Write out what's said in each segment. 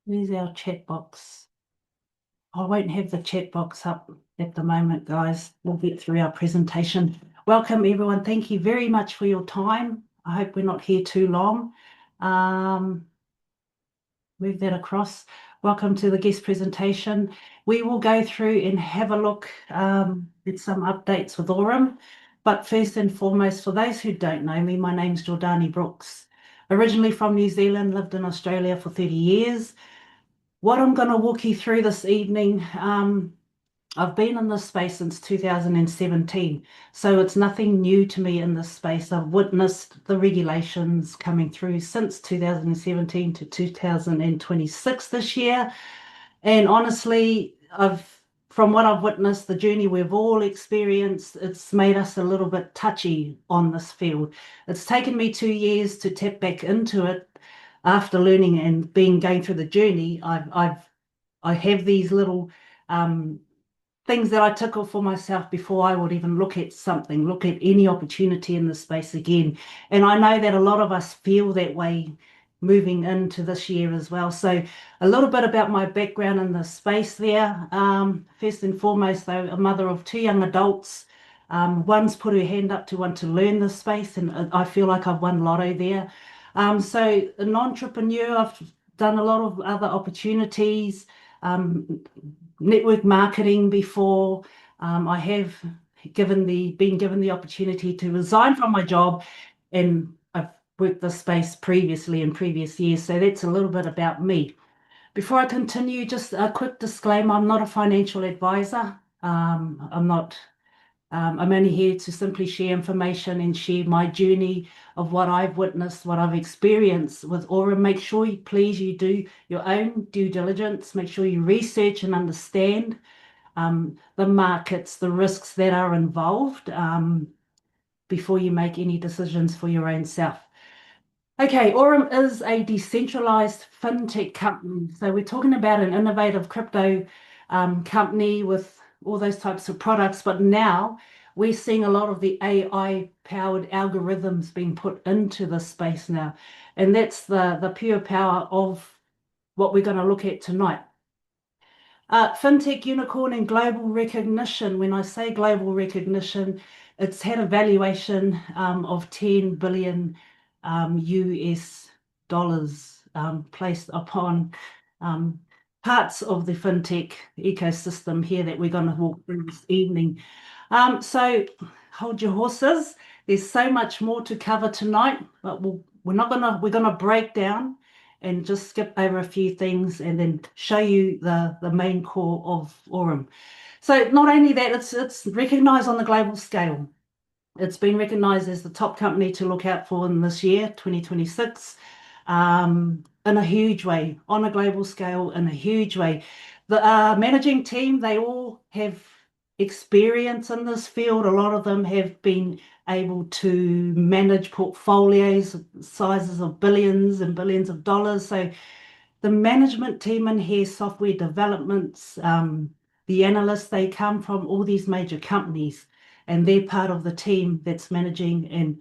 Where's our chat box? I won't have the chat box up at the moment, guys. We'll get through our presentation. Welcome, everyone. Thank you very much for your time. I hope we're not here too long. Move that across. Welcome to the guest presentation. We will go through and have a look at some updates with Aurum. But first and foremost, for those who don't know me, my name's Jordani Brooks. Originally from New Zealand, lived in Australia for 30 years. What I'm going to walk you through this evening, I've been in this space since 2017, so it's nothing new to me in this space. I've witnessed the regulations coming through since 2017 to 2026 this year, and honestly, from what I've witnessed, the journey we've all experienced, it's made us a little bit touchy on this field. It's taken me 2 years to tap back into it. After learning and going through the journey, I have these little things that I took off for myself before I would even look at any opportunity in this space again. And I know that a lot of us feel that way moving into this year as well. So a little bit about my background in the space there. First and foremost, though, a mother of 2 young adults. One's put her hand up to want to learn this space, and I feel like I've won lotto there. So an entrepreneur, I've done a lot of other opportunities, network marketing before. I have been given the opportunity to resign from my job, and I've worked this space previously in previous years. So that's a little bit about me. Before I continue, just a quick disclaimer, I'm not a financial advisor. I'm only here to simply share information and share my journey of what I've witnessed, what I've experienced with Aurum. Make sure you do your own due diligence. Make sure you research and understand the markets, the risks that are involved before you make any decisions for your own self. Okay, Aurum is a decentralized fintech company. So we're talking about an innovative crypto company with all those types of products, but now we're seeing a lot of the AI-powered algorithms being put into this space now. And that's the pure power of what we're going to look at tonight. Fintech unicorn and global recognition. When I say global recognition, it's had a valuation of 10 billion US dollars placed upon parts of the fintech ecosystem here that we're going to walk through this evening. So hold your horses. There's so much more to cover tonight, but we're gonna break down and just skip over a few things and then show you the main core of Aurum. So not only that, it's recognized on the global scale. It's been recognized as the top company to look out for in this year, 2026, in a huge way, on a global scale, in a huge way. The managing team, they all have experience in this field. A lot of them have been able to manage portfolios, sizes of billions and billions of dollars. So the management team in here, software developments, the analysts, they come from all these major companies, and they're part of the team that's managing and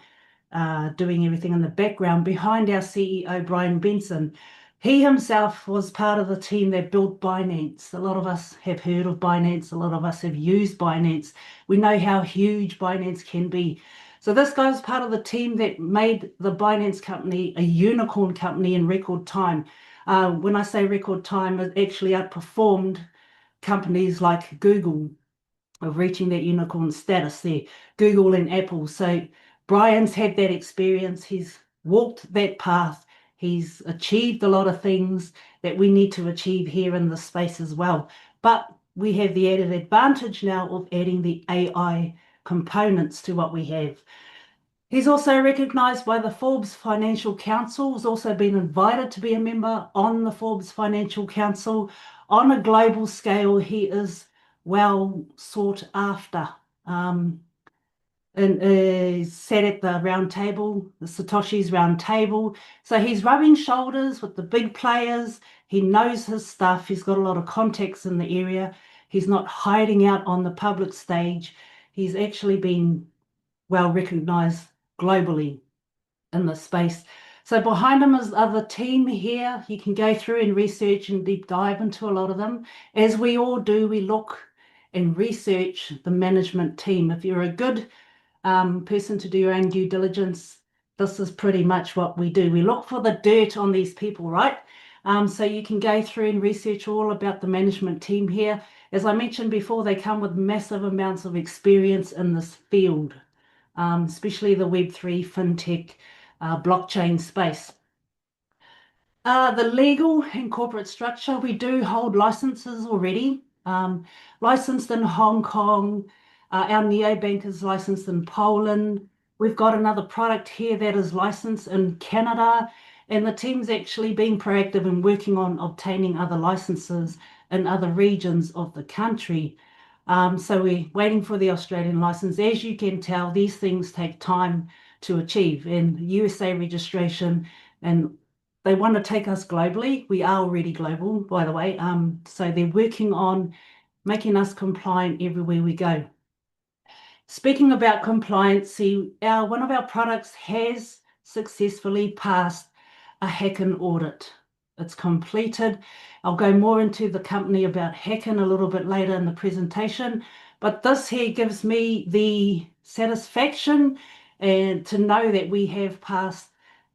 doing everything in the background behind our CEO, Brian Benson. He himself was part of the team that built Binance. A lot of us have heard of Binance. A lot of us have used Binance. We know how huge Binance can be. So this guy was part of the team that made the Binance company a unicorn company in record time. When I say record time, it actually outperformed companies like Google of reaching that unicorn status there, Google and Apple. So Brian's had that experience. He's walked that path. He's achieved a lot of things that we need to achieve here in this space as well. But we have the added advantage now of adding the AI components to what we have. He's also recognised by the Forbes Financial Council. He's also been invited to be a member on the Forbes Financial Council. On a global scale, he is well sought after. And sat at the round table, the Satoshi's round table. So he's rubbing shoulders with the big players. He knows his stuff. He's got a lot of contacts in the area. He's not hiding out on the public stage. He's actually been well recognized globally in this space. So behind them is other team here. You can go through and research and deep dive into a lot of them. As we all do, we look and research the management team. If you're a good person to do your own due diligence, this is pretty much what we do. We look for the dirt on these people, right? So you can go through and research all about the management team here. As I mentioned before, they come with massive amounts of experience in this field, especially the Web3, Fintech, blockchain space. The legal and corporate structure, we do hold licenses already. Licensed in Hong Kong, our neobank is licensed in Poland. We've got another product here that is licensed in Canada, and the team's actually been proactive in working on obtaining other licenses in other regions of the country. So we're waiting for the Australian license. As you can tell, these things take time to achieve, and USA registration, and they want to take us globally. We are already global, by the way. So they're working on making us compliant everywhere we go. Speaking about compliance, see, one of our products has successfully passed a Hacken audit. It's completed. I'll go more into the company about Hacken a little bit later in the presentation, but this here gives me the satisfaction and to know that we have passed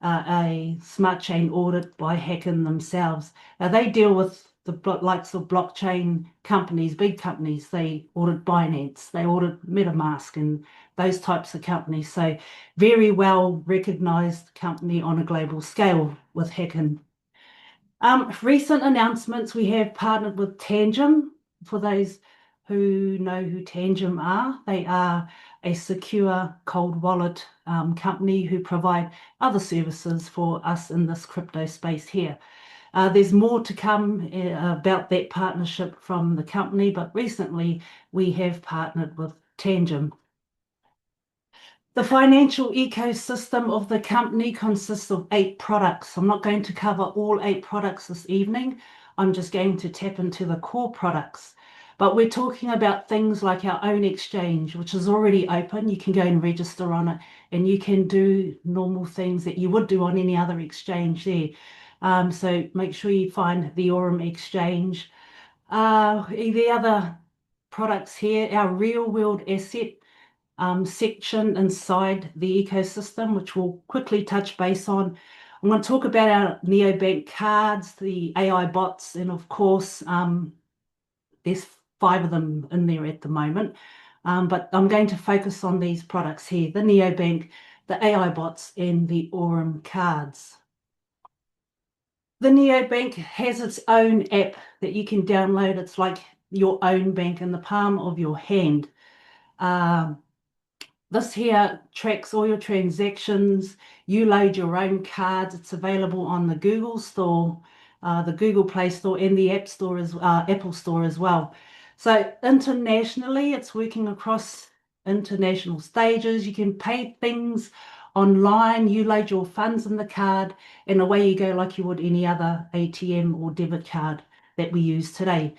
a smart chain audit by Hacken themselves. Now they deal with the likes of blockchain companies, big companies. They audit Binance, they audit MetaMask and those types of companies. So very well recognized company on a global scale with Hacken. Recent announcements, we have partnered with Tangem. For those who know who Tangem are, they are a secure cold wallet company who provide other services for us in this crypto space here. There's more to come about that partnership from the company, but recently we have partnered with Tangem. The financial ecosystem of the company consists of 8 products. I'm not going to cover all 8 products this evening. I'm just going to tap into the core products. But we're talking about things like our own exchange, which is already open. You can go and register on it, and you can do normal things that you would do on any other exchange there. So make sure you find the Aurum exchange. The other products here, our real world asset section inside the ecosystem, which we'll quickly touch base on. I'm going to talk about our neobank cards, the AI bots, and of course, there's 5 of them in there at the moment. But I'm going to focus on these products here, the neobank, the AI bots, and the Aurum cards. The neobank has its own app that you can download. It's like your own bank in the palm of your hand. This here tracks all your transactions. You load your own cards. It's available on the Google Store, the Google Play Store, and the App Store Apple Store as well. So internationally, it's working across international stages. You can pay things online. You load your funds in the card, and away you go like you would any other ATM or debit card that we use today.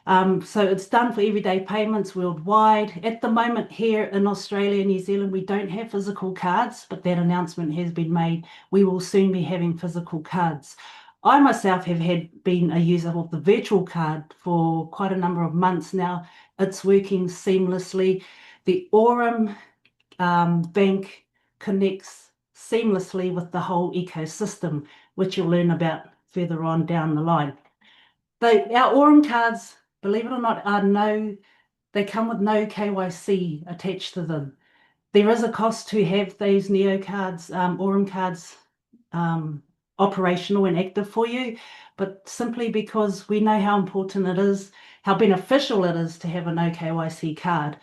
So it's done for everyday payments worldwide. At the moment here in Australia and New Zealand, we don't have physical cards, but that announcement has been made. We will soon be having physical cards. I myself have been a user of the virtual card for quite a number of months now. It's working seamlessly. The Aurum bank connects seamlessly with the whole ecosystem, which you'll learn about further on down the line. Our Aurum cards, believe it or not, they come with no KYC attached to them. There is a cost to have these Neo cards, Aurum cards, operational and active for you, but simply because we know how important it is, how beneficial it is to have a no KYC card.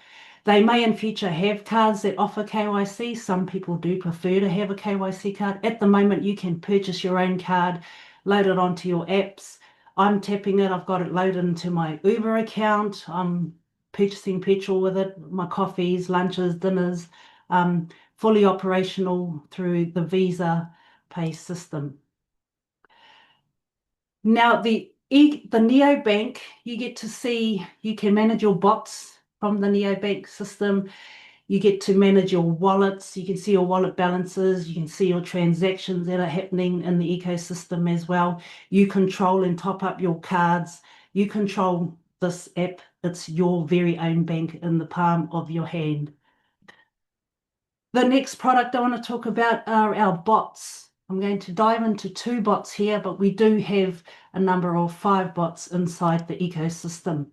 They may in future have cards that offer KYC. Some people do prefer to have a KYC card. At the moment, you can purchase your own card, load it onto your apps. I'm tapping it. I've got it loaded into my Uber account. I'm purchasing petrol with it, my coffees, lunches, dinners, fully operational through the Visa Pay system. Now, the neobank, you get to see, you can manage your bots from the neobank system. You get to manage your wallets. You can see your wallet balances. You can see your transactions that are happening in the ecosystem as well. You control and top up your cards. You control this app. It's your very own bank in the palm of your hand. The next product I want to talk about are our bots. I'm going to dive into 2 bots here, but we do have a number of 5 bots inside the ecosystem.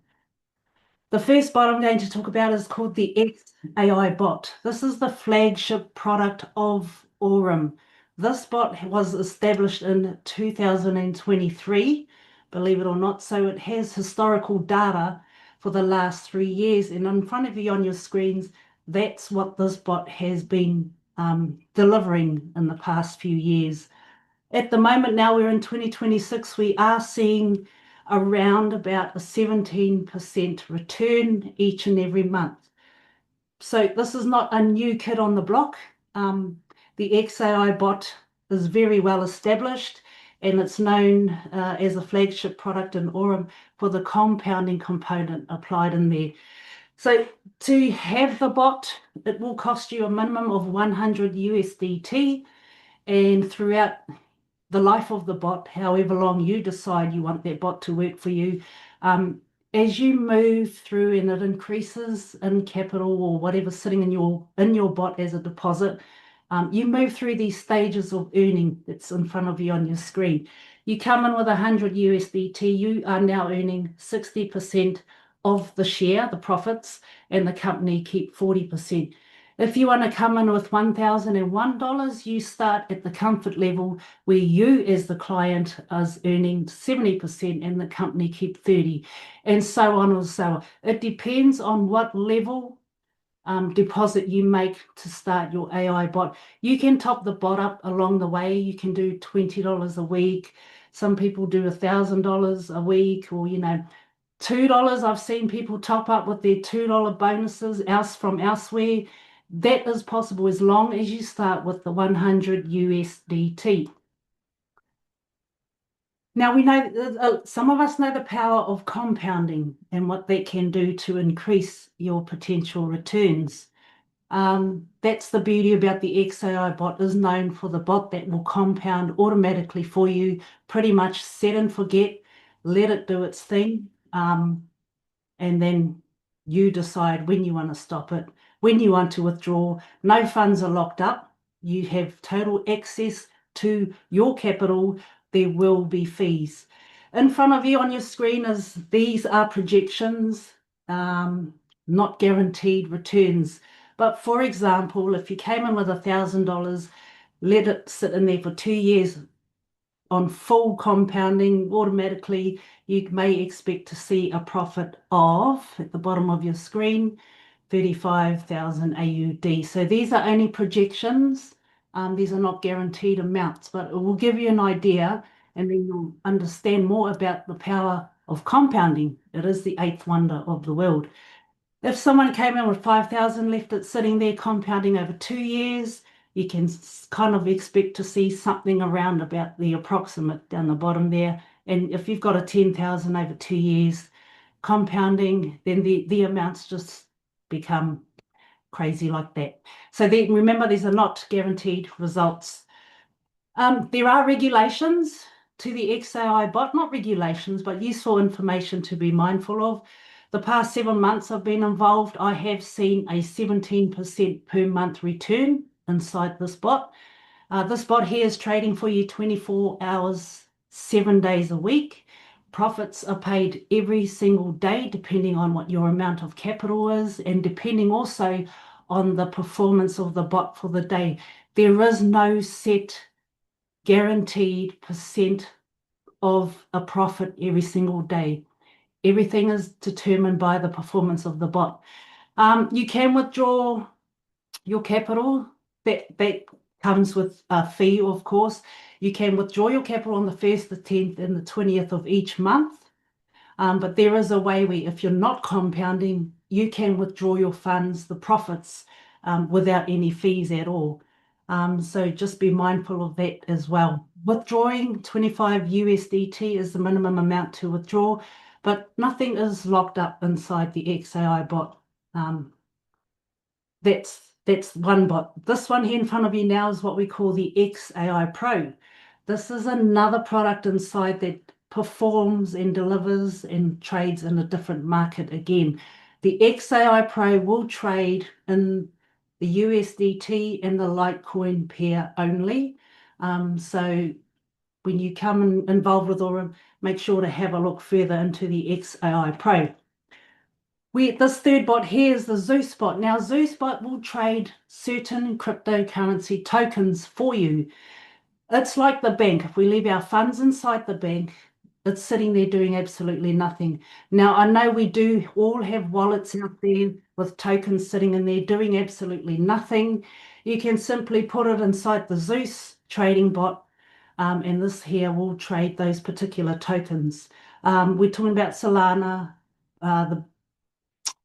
The first bot I'm going to talk about is called the XAI bot. This is the flagship product of Aurum. This bot was established in 2023, believe it or not, so it has historical data for the last 3 years. And in front of you on your screens, that's what this bot has been delivering in the past few years. At the moment, now we're in 2026, we are seeing around about a 17% return each and every month. So this is not a new kid on the block. The XAI bot is very well established, and it's known as a flagship product in Aurum for the compounding component applied in there. So to have the bot, it will cost you a minimum of 100 USDT, and throughout the life of the bot, however long you decide you want that bot to work for you, as you move through and it increases in capital or whatever's sitting in your bot as a deposit, you move through these stages of earning that's in front of you on your screen. You come in with 100 USDT, you are now earning 60% of the share, the profits, and the company keep 40%. If you want to come in with $1,001, you start at the comfort level where you as the client is earning 70% and the company keep 30, and so on and so on. It depends on what level deposit you make to start your AI bot. You can top the bot up along the way. You can do $20 a week. Some people do $1,000 a week, or $2. I've seen people top up with their $2 bonuses from elsewhere. That is possible as long as you start with the 100 USDT. Now we know, some of us know the power of compounding and what that can do to increase your potential returns. That's the beauty about the XAI bot, is known for the bot that will compound automatically for you, pretty much set and forget, let it do its thing. And then you decide when you want to stop it, when you want to withdraw. No funds are locked up. You have total access to your capital. There will be fees. In front of you on your screen these are projections, not guaranteed returns. But for example, if you came in with $1,000, let it sit in there for 2 years, on full compounding, automatically you may expect to see a profit of, at the bottom of your screen, 35,000 AUD. So these are only projections. These are not guaranteed amounts, but it will give you an idea, and then you'll understand more about the power of compounding. It is the 8th wonder of the world. If someone came in with 5,000, left it sitting there compounding over 2 years, you can kind of expect to see something around about the approximate down the bottom there. And if you've got a 10,000 over 2 years compounding, then the amounts just become crazy like that. So remember, these are not guaranteed results. There are regulations to the XAI bot, not regulations, but useful information to be mindful of. The past 7 months I've been involved, I have seen a 17% per month return inside this bot. This bot here is trading for you 24 hours, 7 days a week. Profits are paid every single day, depending on what your amount of capital is, and depending also on the performance of the bot for the day. There is no set guaranteed percent of a profit every single day. Everything is determined by the performance of the bot. You can withdraw your capital. That comes with a fee, of course. You can withdraw your capital on the 1st, the 10th, and the 20th of each month. But there is a way where, if you're not compounding, you can withdraw your funds, the profits, without any fees at all. So just be mindful of that as well. Withdrawing 25 USDT is the minimum amount to withdraw, but nothing is locked up inside the XAI bot. That's one bot. This one here in front of you now is what we call the XAI Pro. This is another product inside that performs and delivers and trades in a different market again. The XAI Pro will trade in the USDT and the Litecoin pair only. So when you come involved with Aurum, make sure to have a look further into the XAI Pro. This third bot here is the Zeus bot. Now, Zeus bot will trade certain cryptocurrency tokens for you. It's like the bank. If we leave our funds inside the bank, it's sitting there doing absolutely nothing. Now, I know we do all have wallets out there with tokens sitting in there doing absolutely nothing. You can simply put it inside the Zeus trading bot, and this here will trade those particular tokens. We're talking about Solana, the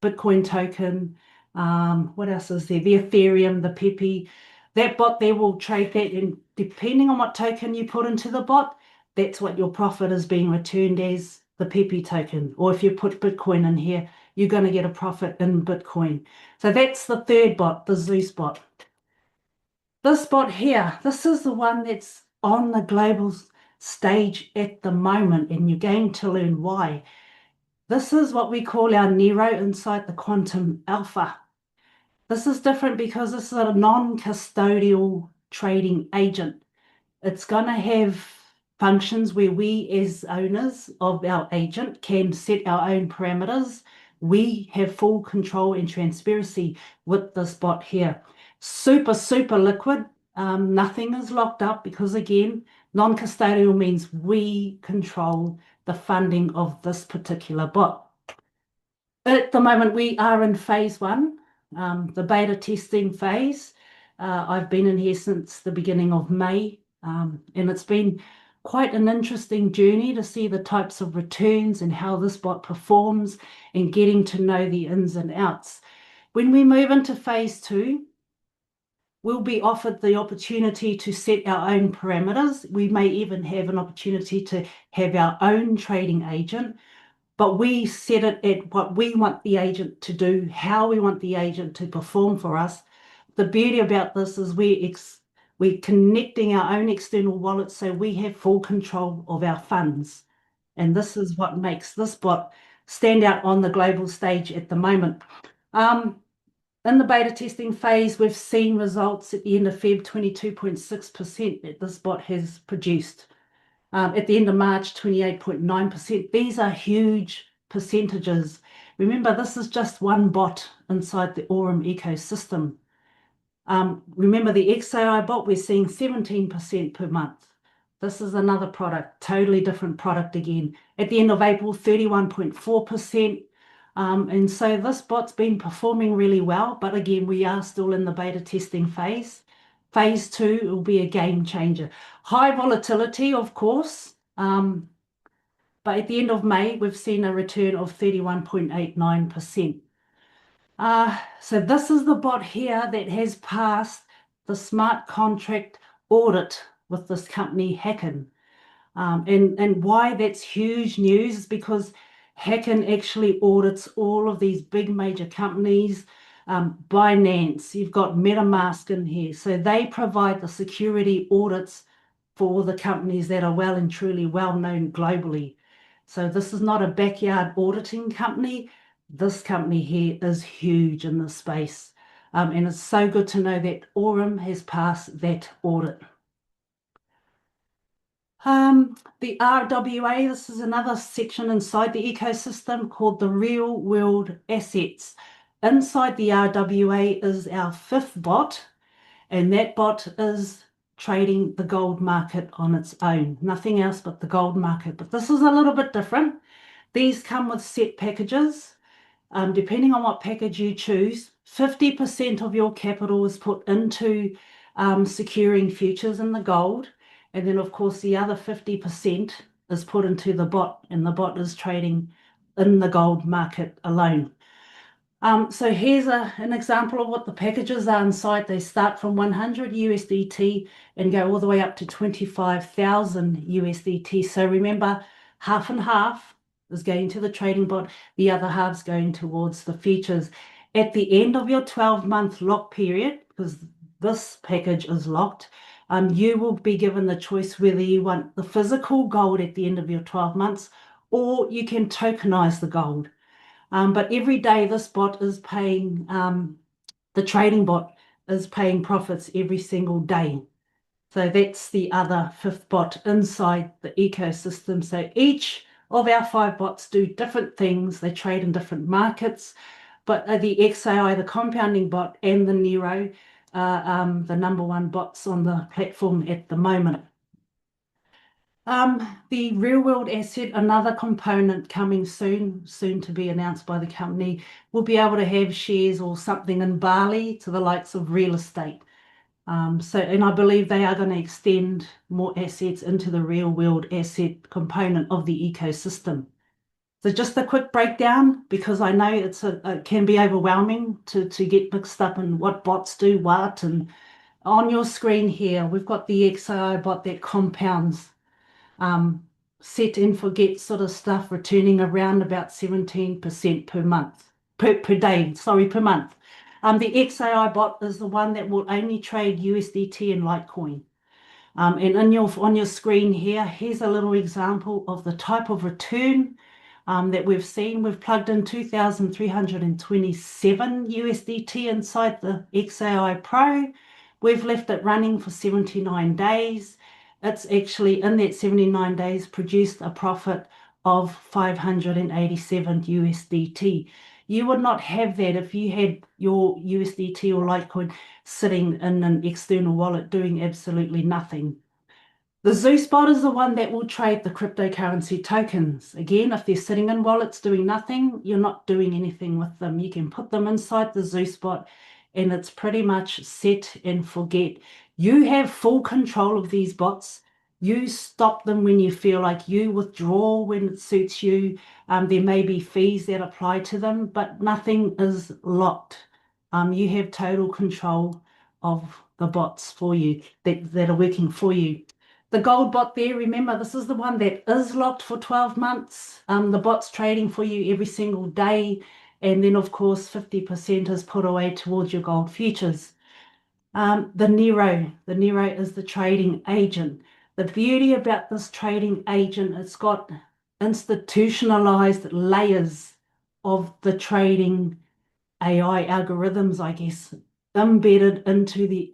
Bitcoin token. What else is there? The Ethereum, the Pepe. That bot there will trade that, and depending on what token you put into the bot, that's what your profit is being returned as, the Pepe token. Or if you put Bitcoin in here, you're going to get a profit in Bitcoin. So that's the third bot, the Zeus bot. This bot here, this is the one that's on the global stage at the moment, and you're going to learn why. This is what we call our Nero inside the quantum alpha. This is different because this is a non-custodial trading agent. It's going to have functions where we as owners of our agent can set our own parameters. We have full control and transparency with this bot here. Super, super liquid. Nothing is locked up because, again, non-custodial means we control the funding of this particular bot. At the moment, we are in phase one, the beta testing phase. I've been in here since the beginning of May, and it's been quite an interesting journey to see the types of returns and how this bot performs and getting to know the ins and outs. When we move into phase two, we'll be offered the opportunity to set our own parameters. We may even have an opportunity to have our own trading agent, but we set it at what we want the agent to do, how we want the agent to perform for us. The beauty about this is we're connecting our own external wallets, so we have full control of our funds. And this is what makes this bot stand out on the global stage at the moment. In the beta testing phase, we've seen results at the end of Feb, 22.6% that this bot has produced. At the end of March, 28.9%. These are huge percentages. Remember, this is just one bot inside the Aurum ecosystem. Remember the XAI bot, we're seeing 17% per month. This is another product, totally different product again. At the end of April, 31.4%. And so this bot's been performing really well, but again, we are still in the beta testing phase. Phase two will be a game changer. High volatility, of course, but at the end of May, we've seen a return of 31.89%. So this is the bot here that has passed the smart contract audit with this company, Hacken. And why that's huge news is because Hacken actually audits all of these big major companies. Binance, you've got MetaMask in here. So they provide the security audits for the companies that are well and truly well known globally. So this is not a backyard auditing company. This company here is huge in this space. And it's so good to know that Aurum has passed that audit. The RWA, this is another section inside the ecosystem called the real world assets. Inside the RWA is our fifth bot, and that bot is trading the gold market on its own. Nothing else but the gold market. But this is a little bit different. These come with set packages. Depending on what package you choose, 50% of your capital is put into securing futures in the gold. And then, of course, the other 50% is put into the bot, and the bot is trading in the gold market alone. So here's an example of what the packages are inside. They start from 100 USDT and go all the way up to 25,000 USDT. So remember, half and half is going to the trading bot, the other half's going towards the futures. At the end of your 12-month lock period, because this package is locked, you will be given the choice whether you want the physical gold at the end of your 12 months or you can tokenize the gold. But every day this bot is paying, the trading bot is paying profits every single day. So that's the other fifth bot inside the ecosystem. So each of our 5 bots do different things. They trade in different markets, but the XAI, the compounding bot, and the Nero are the number 1 bots on the platform at the moment. The real world asset, another component coming soon to be announced by the company, will be able to have shares or something in Bali to the likes of real estate. And I believe they are going to extend more assets into the real world asset component of the ecosystem. So just a quick breakdown, because I know it can be overwhelming to get mixed up in what bots do what. And on your screen here, we've got the XAI bot that compounds, set and forget sort of stuff, returning around about 17% per month, per day, sorry, per month. The XAI bot is the one that will only trade USDT and Litecoin. And on your screen here, here's a little example of the type of return that we've seen. We've plugged in 2,327 USDT inside the XAI Pro. We've left it running for 79 days. It's actually in that 79 days produced a profit of 587 USDT. You would not have that if you had your USDT or Litecoin sitting in an external wallet doing absolutely nothing. The Zeus bot is the one that will trade the cryptocurrency tokens. Again, if they're sitting in wallets doing nothing, you're not doing anything with them. You can put them inside the Zeus bot and it's pretty much set and forget. You have full control of these bots. You stop them when you feel like, you withdraw when it suits you. There may be fees that apply to them, but nothing is locked. You have total control of the bots for you that are working for you. The gold bot there, remember, this is the one that is locked for 12 months. The bot's trading for you every single day. And then, of course, 50% is put away towards your gold futures. The Nero is the trading agent. The beauty about this trading agent, it's got institutionalized layers of the trading AI algorithms, I guess, embedded into the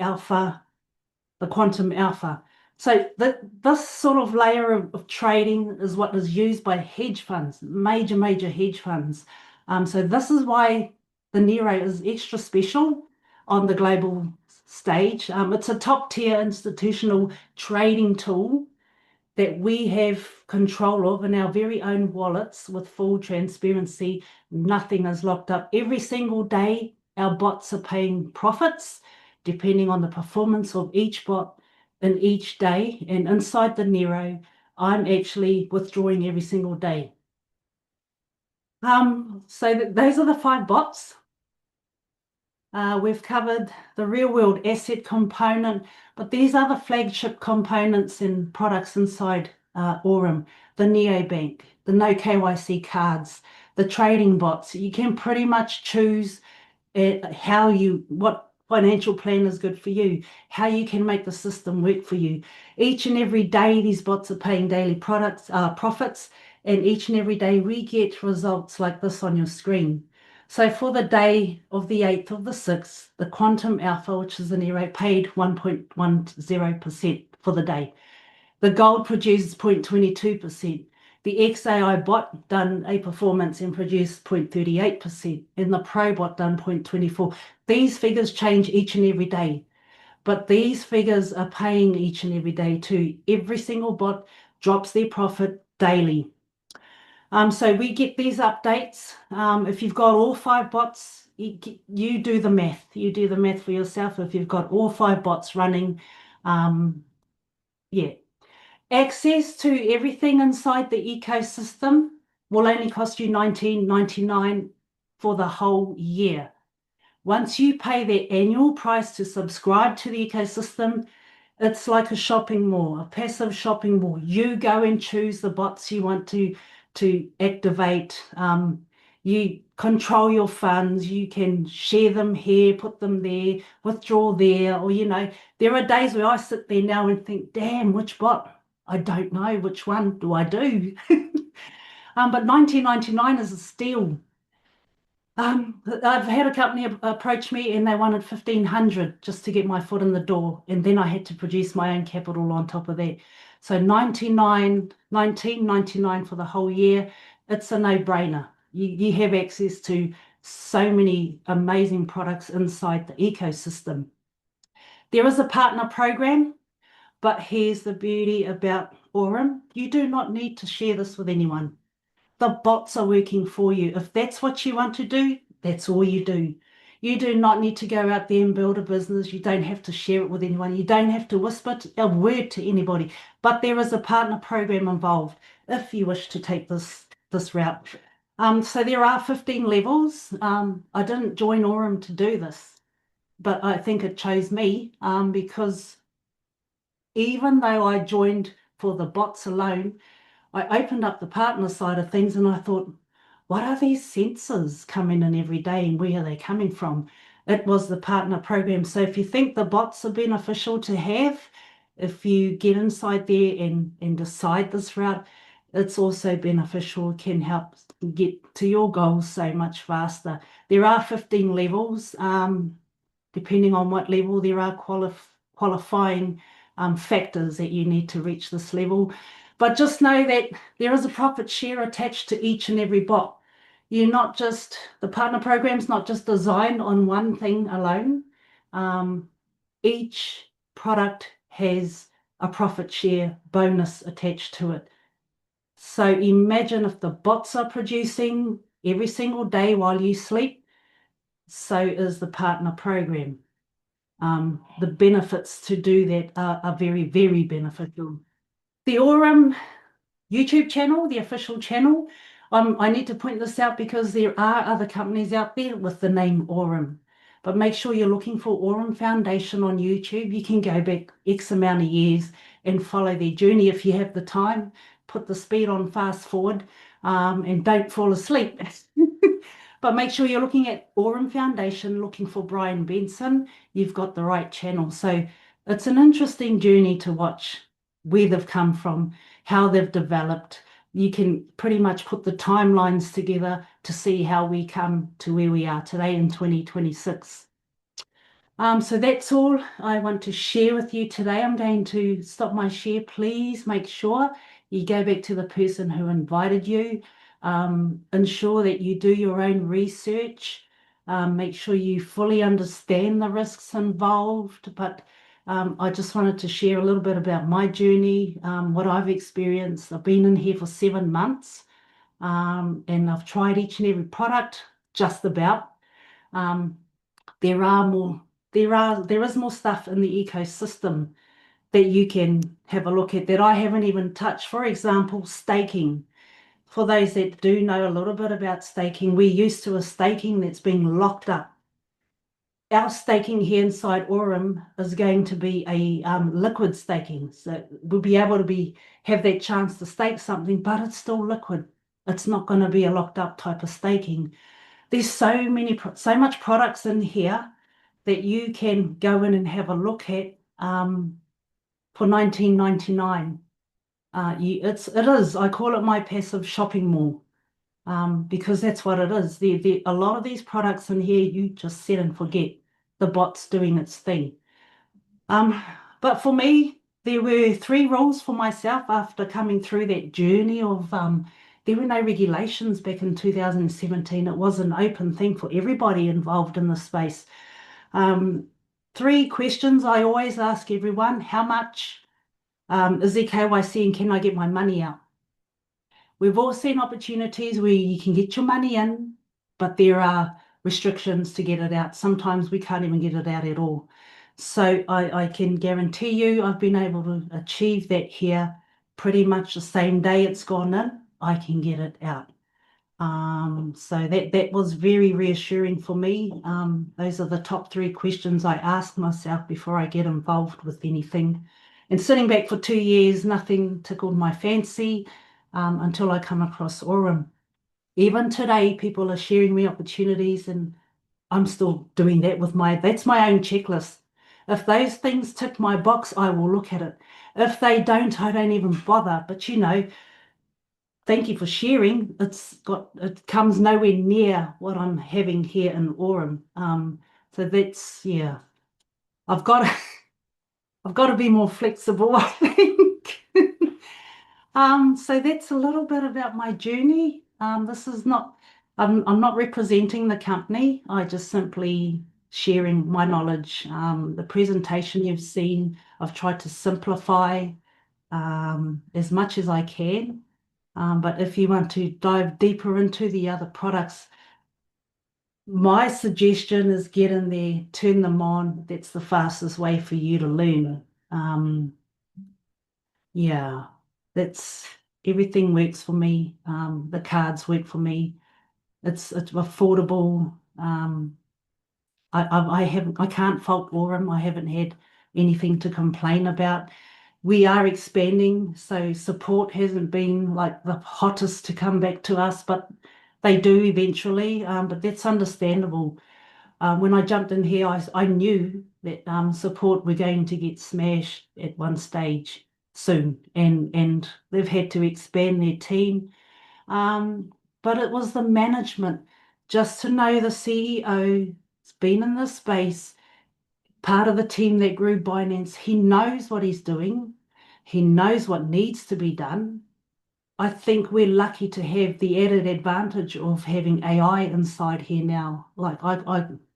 quantum alpha. So this sort of layer of trading is what is used by hedge funds, major hedge funds. So this is why the Nero is extra special on the global stage. It's a top tier institutional trading tool that we have control of in our very own wallets with full transparency. Nothing is locked up. Every single day, our bots are paying profits depending on the performance of each bot in each day. And inside the Nero, I'm actually withdrawing every single day. So those are the 5 bots. We've covered the real world asset component, but these are the flagship components and products inside Aurum, the neobank, the no KYC cards, the trading bots. You can pretty much choose what financial plan is good for you, how you can make the system work for you. Each and every day, these bots are paying daily profits, and each and every day we get results like this on your screen. So for the day of the 8th of the 6th, the Quantum Alpha, which is the Nero, paid 1.10% for the day. The gold produces 0.22%. The XAI bot done a performance and produced 0.38%, and the Pro bot done 0.24. These figures change each and every day, but these figures are paying each and every day too. Every single bot drops their profit daily. So we get these updates. If you've got all 5 bots, you do the math. You do the math for yourself. If you've got all 5 bots running, yeah. Access to everything inside the ecosystem will only cost you $19.99 for the whole year. Once you pay the annual price to subscribe to the ecosystem, it's like a shopping mall, a passive shopping mall. You go and choose the bots you want to activate. You control your funds, you can share them here, put them there, withdraw there, or there are days where I sit there now and think, damn, which bot? I don't know, which one do I do? But 1999 is a steal. I've had a company approach me and they wanted 1,500 just to get my foot in the door, and then I had to produce my own capital on top of that. So 1999 for the whole year, it's a no-brainer. You have access to so many amazing products inside the ecosystem. There is a partner program, but here's the beauty about Aurum. You do not need to share this with anyone. The bots are working for you. If that's what you want to do, that's all you do. You do not need to go out there and build a business. You don't have to share it with anyone. You don't have to whisper a word to anybody. But there is a partner program involved if you wish to take this route. So there are 15 levels. I didn't join Aurum to do this, but I think it chose me because even though I joined for the bots alone, I opened up the partner side of things and I thought, what are these sensors coming in every day and where are they coming from? It was the partner program. So if you think the bots are beneficial to have, if you get inside there and decide this route, it's also beneficial, can help get to your goals so much faster. There are 15 levels. Depending on what level, there are qualifying factors that you need to reach this level. But just know that there is a profit share attached to each and every bot. The partner program's not just designed on one thing alone. Each product has a profit share bonus attached to it. So imagine if the bots are producing every single day while you sleep, so is the partner program. The benefits to do that are very, very beneficial. The Aurum YouTube channel, the official channel, I need to point this out because there are other companies out there with the name Aurum. But make sure you're looking for Aurum Foundation on YouTube. You can go back X amount of years and follow their journey if you have the time. Put the speed on fast forward and don't fall asleep. But make sure you're looking at Aurum Foundation, looking for Brian Benson. You've got the right channel. So it's an interesting journey to watch where they've come from, how they've developed. You can pretty much put the timelines together to see how we come to where we are today in 2026. So that's all I want to share with you today. I'm going to stop my share. Please make sure you go back to the person who invited you. Ensure that you do your own research. Make sure you fully understand the risks involved. But I just wanted to share a little bit about my journey, what I've experienced. I've been in here for 7 months, and I've tried each and every product, just about. There is more stuff in the ecosystem that you can have a look at that I haven't even touched. For example, staking. For those that do know a little bit about staking, we're used to a staking that's been locked up. Our staking here inside Aurum is going to be a liquid staking. So we'll be able to have that chance to stake something, but it's still liquid. It's not going to be a locked up type of staking. There's so much products in here that you can go in and have a look at for $19.99. It is. I call it my passive shopping mall because that's what it is. A lot of these products in here, you just set and forget. The bot's doing its thing. But for me, there were 3 rules for myself after coming through that journey of there were no regulations back in 2017. It was an open thing for everybody involved in the space. 3 questions I always ask everyone: how much is there KYC and can I get my money out? We've all seen opportunities where you can get your money in, but there are restrictions to get it out. Sometimes we can't even get it out at all. So I can guarantee you I've been able to achieve that here pretty much the same day it's gone in, I can get it out. So that was very reassuring for me. Those are the top 3 questions I ask myself before I get involved with anything. And sitting back for 2 years, nothing tickled my fancy until I come across Aurum. Even today, people are sharing me opportunities, and I'm still doing that with that's my own checklist. If those things tick my box, I will look at it. If they don't, I don't even bother. But thank you for sharing. It comes nowhere near what I'm having here in Aurum. So that's, yeah, I've got to, I've got to be more flexible, I think. So that's a little bit about my journey. This is not, I'm not representing the company. I just simply sharing my knowledge. The presentation you've seen, I've tried to simplify as much as I can. But if you want to dive deeper into the other products, my suggestion is get in there, turn them on. That's the fastest way for you to learn. Yeah, that's everything works for me. The cards work for me. It's affordable. I can't fault Aurum. I haven't had anything to complain about. We are expanding, so support hasn't been like the hottest to come back to us, but they do eventually. But that's understandable. When I jumped in here, I knew that support were going to get smashed at one stage soon, and they've had to expand their team. Um, but it was the management, just to know the CEO has been in this space, part of the team that grew Binance. He knows what he's doing. He knows what needs to be done. I think we're lucky to have the added advantage of having AI inside here now.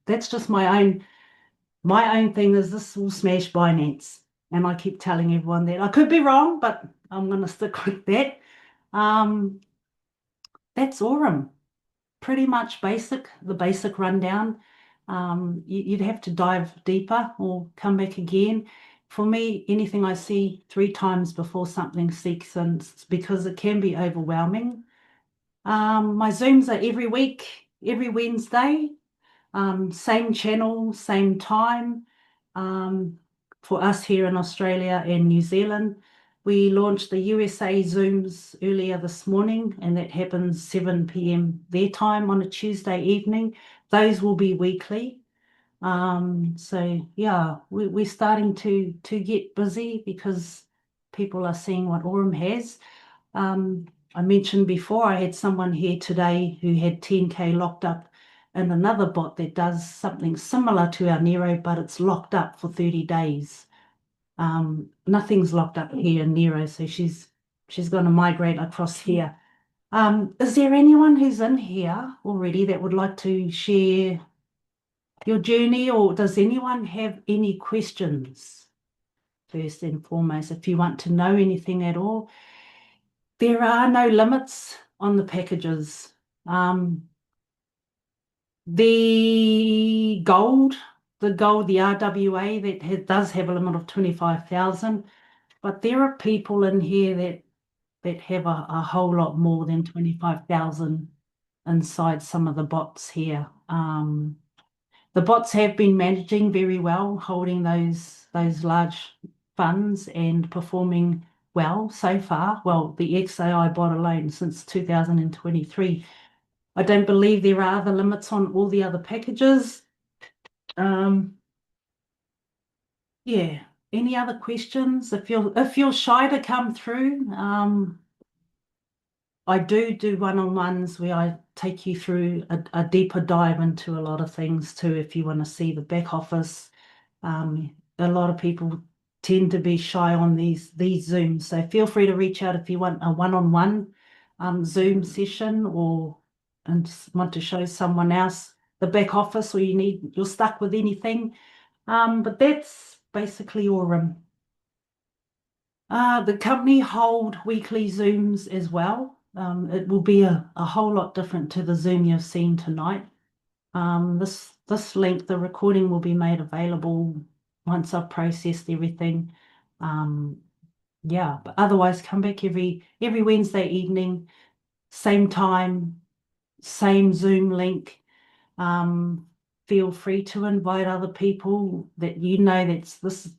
That's just my own thing is this will smash Binance. And I keep telling everyone that. I could be wrong, but I'm going to stick with that. Um, that's Aurum. Pretty much the basic rundown. You'd have to dive deeper or come back again. For me, anything I see three times before something sinks in, it's because it can be overwhelming. My Zooms are every week, every Wednesday. Same channel, same time. Um, for us here in Australia and New Zealand, we launched the USA Zooms earlier this morning, and that happens 7 p.m. their time on a Tuesday evening. Those will be weekly. So yeah, we're starting to get busy because people are seeing what Aurum has. Um, I mentioned before I had someone here today who had 10K locked up in another bot that does something similar to our Nero, but it's locked up for 30 days. Nothing's locked up here in Nero, so she's going to migrate across here. Is there anyone who's in here already that would like to share your journey, or does anyone have any questions? First and foremost, if you want to know anything at all, there are no limits on the packages. Um, the gold, the RWA that does have a limit of 25,000, but there are people in here that have a whole lot more than 25,000 inside some of the bots here. The bots have been managing very well, holding those large funds and performing well so far. Well, the XAI bot alone since 2023. I don't believe there are other limits on all the other packages. Um, yeah. Any other questions? If you're shy to come through, I do one-on-ones where I take you through a deeper dive into a lot of things too. If you want to see the back office, a lot of people tend to be shy on these Zooms. So feel free to reach out if you want a one-on-one Zoom session and want to show someone else the back office, or you're stuck with anything. But that's basically Aurum. The company hold weekly Zooms as well. It will be a whole lot different to the Zoom you've seen tonight. This link, the recording will be made available once I've processed everything. Um, yeah, but otherwise come back every Wednesday evening, same time, same Zoom link. Um, Feel free to invite other people that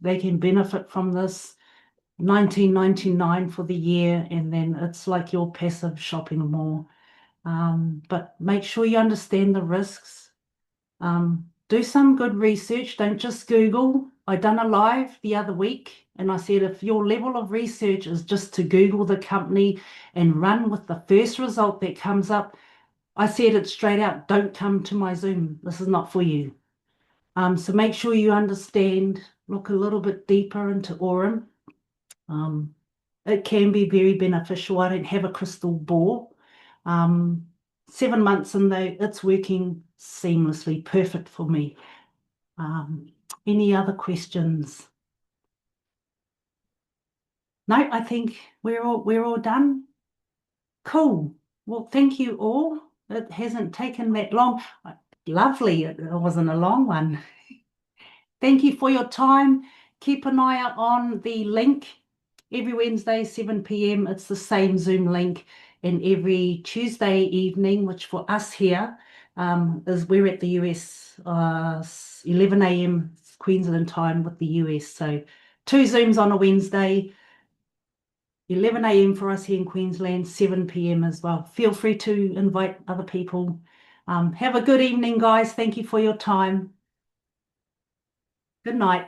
they can benefit from this. 19.99 for the year, and then it's like your passive shopping mall. But make sure you understand the risks. Do some good research. Don't just Google. I done a live the other week and I said if your level of research is just to Google the company and run with the first result that comes up, I said it straight out, don't come to my Zoom. This is not for you. So make sure you understand, look a little bit deeper into Aurum. It can be very beneficial. I don't have a crystal ball. Um, 7 months in though, it's working seamlessly, perfect for me. Any other questions? No, I think we're all done. Cool. Well, thank you all. It hasn't taken that long. Lovely. It wasn't a long one. Thank you for your time. Keep an eye out on the link. Every Wednesday, 7 p.m. It's the same Zoom link. And every Tuesday evening, which for us here is we're at the US, 11 a.m. Queensland time with the US. So 2 Zooms on a Wednesday, 11 a.m. for us here in Queensland, 7 p.m. as well. Feel free to invite other people. Have a good evening, guys. Thank you for your time. Good night.